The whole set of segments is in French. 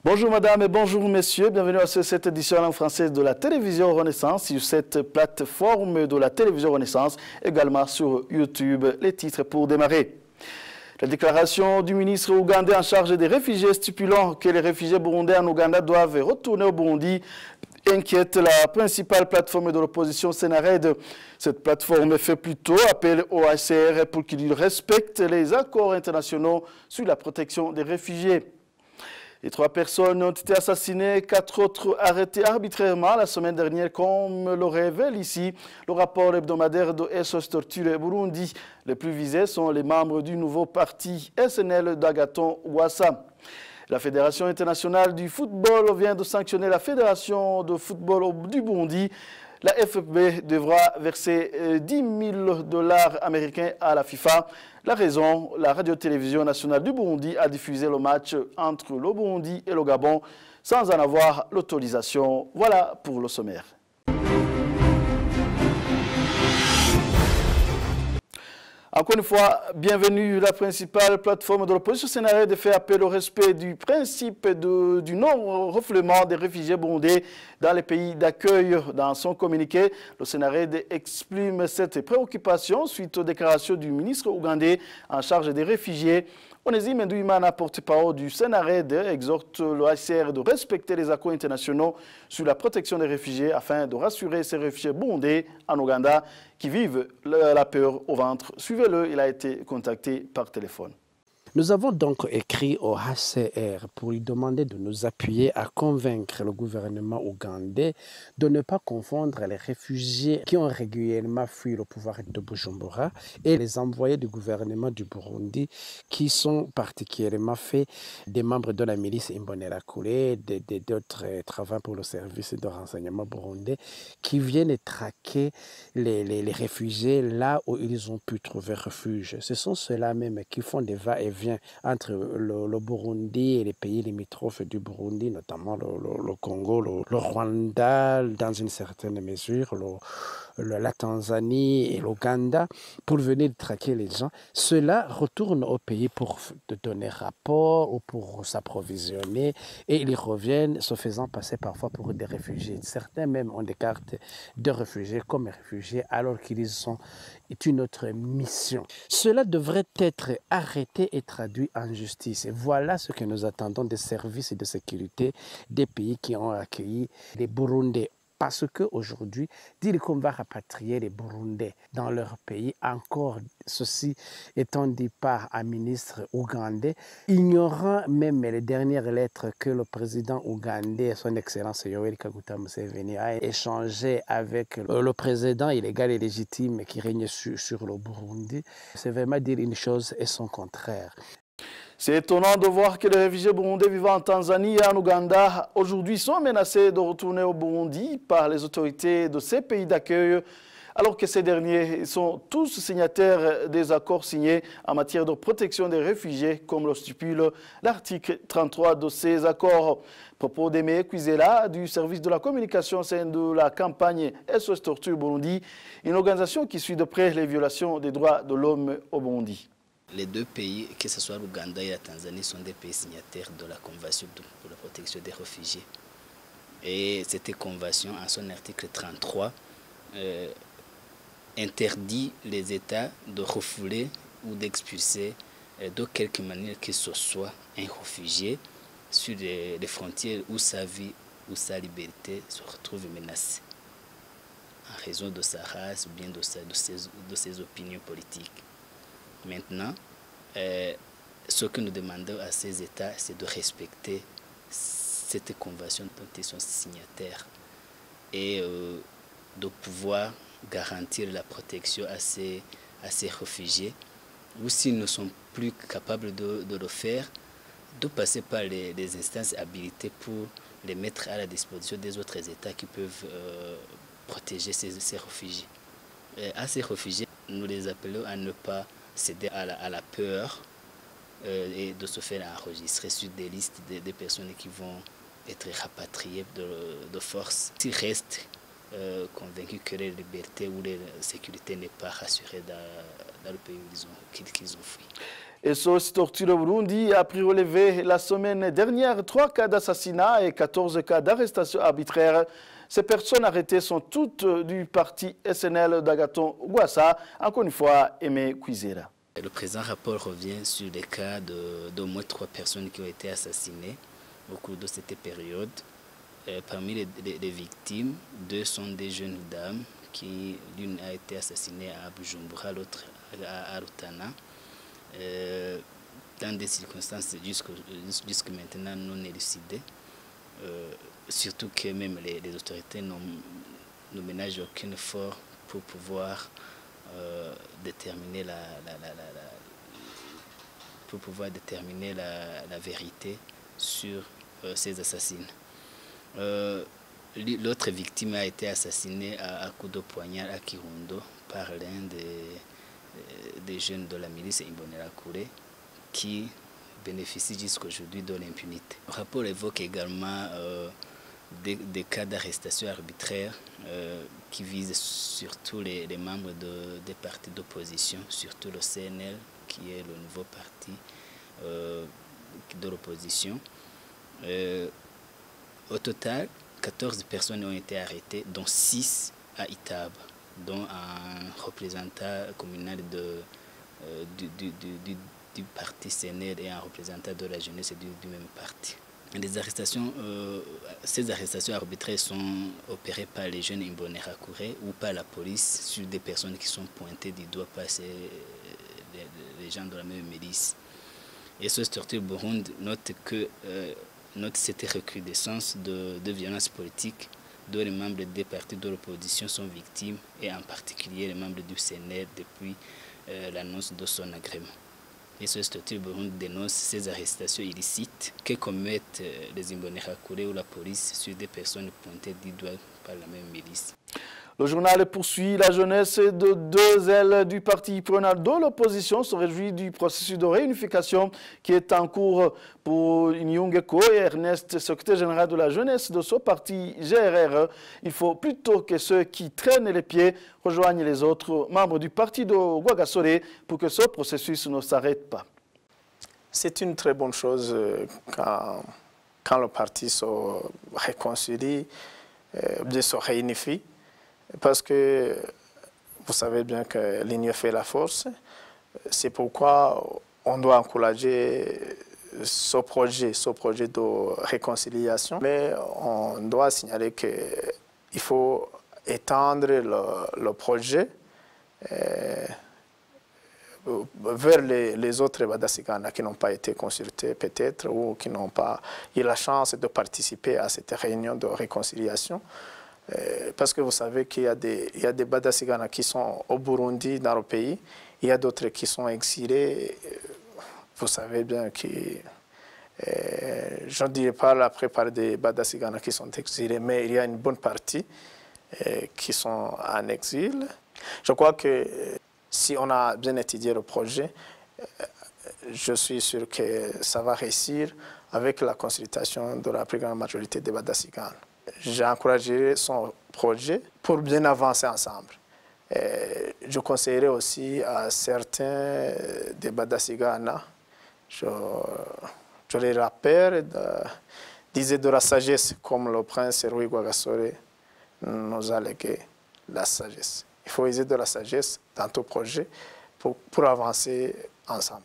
Bonjour madame et bonjour messieurs, bienvenue à cette édition en français de la télévision Renaissance, sur cette plateforme de la télévision Renaissance, également sur YouTube, les titres pour démarrer. La déclaration du ministre ougandais en charge des réfugiés stipulant que les réfugiés burundais en Ouganda doivent retourner au Burundi inquiète la principale plateforme de l'opposition Sénared. Cette plateforme fait plutôt appel au HCR pour qu'il respecte les accords internationaux sur la protection des réfugiés. Les 3 personnes ont été assassinées, 4 autres arrêtées arbitrairement la semaine dernière, comme le révèle ici le rapport hebdomadaire de SOS Torture Burundi. Les plus visés sont les membres du nouveau parti SNL d'Agathon Ouassa. La Fédération internationale du football vient de sanctionner la Fédération de football du Burundi. La FFB devra verser 10 000 $ américains à la FIFA. La raison, la radio-télévision nationale du Burundi a diffusé le match entre le Burundi et le Gabon sans en avoir l'autorisation. Voilà pour le sommaire. Encore une fois, bienvenue. La principale plateforme de l'opposition Sénared fait appel au respect du principe du non-refoulement des réfugiés burundais dans les pays d'accueil. Dans son communiqué, le Sénared exprime cette préoccupation suite aux déclarations du ministre ougandais en charge des réfugiés. Onésime Ndouimana, porte-parole du Sénared, exhorte le HCR de respecter les accords internationaux sur la protection des réfugiés afin de rassurer ces réfugiés burundais en Ouganda qui vivent la peur au ventre. Suivez-le, il a été contacté par téléphone. Nous avons donc écrit au HCR pour lui demander de nous appuyer à convaincre le gouvernement ougandais de ne pas confondre les réfugiés qui ont régulièrement fui le pouvoir de Bujumbura et les envoyés du gouvernement du Burundi qui sont particulièrement faits des membres de la milice Imbonerakure, d'autres travailleurs pour le service de renseignement burundais qui viennent traquer les réfugiés là où ils ont pu trouver refuge. Ce sont ceux-là même qui font des va-et-vient entre le Burundi et les pays limitrophes du Burundi, notamment le Congo, le Rwanda, dans une certaine mesure, la Tanzanie et l'Ouganda, pour venir traquer les gens. Ceux-là retournent au pays pour donner rapport ou pour s'approvisionner et ils reviennent se faisant passer parfois pour des réfugiés. Certains même ont des cartes de réfugiés comme réfugiés alors qu'ils ont une autre mission. Cela devrait être arrêté et traduit en justice. Et voilà ce que nous attendons des services de sécurité des pays qui ont accueilli les Burundais. Parce qu'aujourd'hui, dire qu'on va rapatrier les Burundais dans leur pays, encore ceci étant dit par un ministre ougandais, ignorant même les dernières lettres que le président ougandais, son Excellence Yoweri Kaguta Museveni, a échangé avec le président illégal et légitime qui règne sur le Burundi, c'est vraiment dire une chose et son contraire. C'est étonnant de voir que les réfugiés burundais vivant en Tanzanie et en Ouganda aujourd'hui sont menacés de retourner au Burundi par les autorités de ces pays d'accueil, alors que ces derniers sont tous signataires des accords signés en matière de protection des réfugiés, comme le stipule l'article 33 de ces accords. Propos d'Aimé Kwizela du service de la communication au sein de la campagne SOS Torture Burundi, une organisation qui suit de près les violations des droits de l'homme au Burundi. Les 2 pays, que ce soit l'Ouganda et la Tanzanie, sont des pays signataires de la Convention pour la protection des réfugiés. Et cette convention, en son article 33, interdit les États de refouler ou d'expulser de quelque manière que ce soit un réfugié sur les frontières où sa vie ou sa liberté se retrouve menacée en raison de sa race ou bien de ses opinions politiques. Maintenant, ce que nous demandons à ces États, c'est de respecter cette convention dont ils sont signataires et de pouvoir garantir la protection à ces réfugiés, ou s'ils ne sont plus capables de le faire, de passer par les instances habilitées pour les mettre à la disposition des autres États qui peuvent protéger ces réfugiés. À ces réfugiés, nous les appelons à ne pas céder à la peur et de se faire enregistrer sur des listes des personnes qui vont être rapatriées de force. S'ils restent convaincus que la liberté ou la sécurité n'est pas rassurée dans le pays qu'ils ont fui. Et SOS Torture Burundi a pris relevé la semaine dernière 3 cas d'assassinat et 14 cas d'arrestation arbitraire. Ces personnes arrêtées sont toutes du parti SNL d'Agathon Rwasa. Encore une fois, Aimé Kwizera. Le présent rapport revient sur les cas d'au moins 3 personnes qui ont été assassinées au cours de cette période. Parmi les victimes, 2 sont des jeunes dames, l'une a été assassinée à Bujumbura, l'autre à Rutana, dans des circonstances jusque maintenant non élucidées, surtout que même les autorités ne ménagent aucun effort pour pouvoir déterminer la vérité sur ces assassins. L'autre victime a été assassinée à coups de poignard à Kirundo par l'un des jeunes de la milice Imbonerakure qui bénéficie jusqu'aujourd'hui de l'impunité. Le rapport évoque également des cas d'arrestation arbitraire qui visent surtout les membres des partis d'opposition, surtout le CNL qui est le nouveau parti de l'opposition. Au total, 14 personnes ont été arrêtées, dont 6 à Itaba, dont un représentant communal du parti CNL et un représentant de la jeunesse du même parti. Ces arrestations arbitraires sont opérées par les jeunes Imbonerakure ou par la police sur des personnes qui sont pointées du doigt par les gens de la même milice. Et SOS Torture Burundi note cette recrudescence de violences politiques dont les membres des partis de l'opposition sont victimes, et en particulier les membres du CNL depuis l'annonce de son agrément. Et SOS Torture Burundi dénonce ces arrestations illicites que commettent les Imbonerakure ou la police sur des personnes pointées du doigt par la même milice. Le journal poursuit. La jeunesse de 2 ailes du parti prenant de l'opposition se réjouit du processus de réunification qui est en cours pour Nyungeko et Ernest, secrétaire général de la jeunesse de ce parti GRR. Il faut plutôt que ceux qui traînent les pieds rejoignent les autres membres du parti de Rwagasore pour que ce processus ne s'arrête pas. C'est une très bonne chose quand le parti se réconcilie, se réunifie. Parce que vous savez bien que l'union fait la force. C'est pourquoi on doit encourager ce projet de réconciliation. Mais on doit signaler qu'il faut étendre le projet vers les autres Badasigana qui n'ont pas été consultés peut-être ou qui n'ont pas eu la chance de participer à cette réunion de réconciliation. Parce que vous savez qu'il y a des Badasigana qui sont au Burundi, dans le pays. Il y a d'autres qui sont exilés. Vous savez bien que je ne dirais pas la plupart des Badasigana qui sont exilés, mais il y a une bonne partie qui sont en exil. Je crois que si on a bien étudié le projet, je suis sûr que ça va réussir avec la consultation de la plus grande majorité des Badasigana. J'ai encouragé son projet pour bien avancer ensemble. Je conseillerais aussi à certains des Badasigana, je les rappelle, disaient de la sagesse, comme le prince Rui Rwagasore nous a légué la sagesse. Il faut user de la sagesse dans tout projet pour avancer ensemble.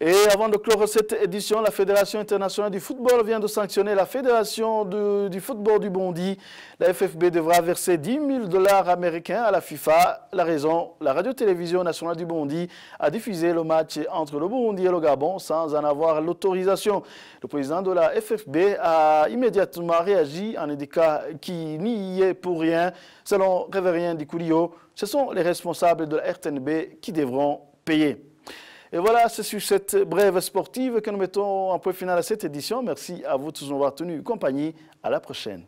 Et avant de clore cette édition, la Fédération internationale du football vient de sanctionner la Fédération du football du Burundi. La FFB devra verser 10 000 $ américains à la FIFA. La raison, la radio-télévision nationale du Burundi a diffusé le match entre le Burundi et le Gabon sans en avoir l'autorisation. Le président de la FFB a immédiatement réagi en indiquant qu'il n'y est pour rien. Selon Révérien Dikoulio, ce sont les responsables de la RTNB qui devront payer. Et voilà, c'est sur cette brève sportive que nous mettons un point final à cette édition. Merci à vous tous d'avoir tenu compagnie. À la prochaine.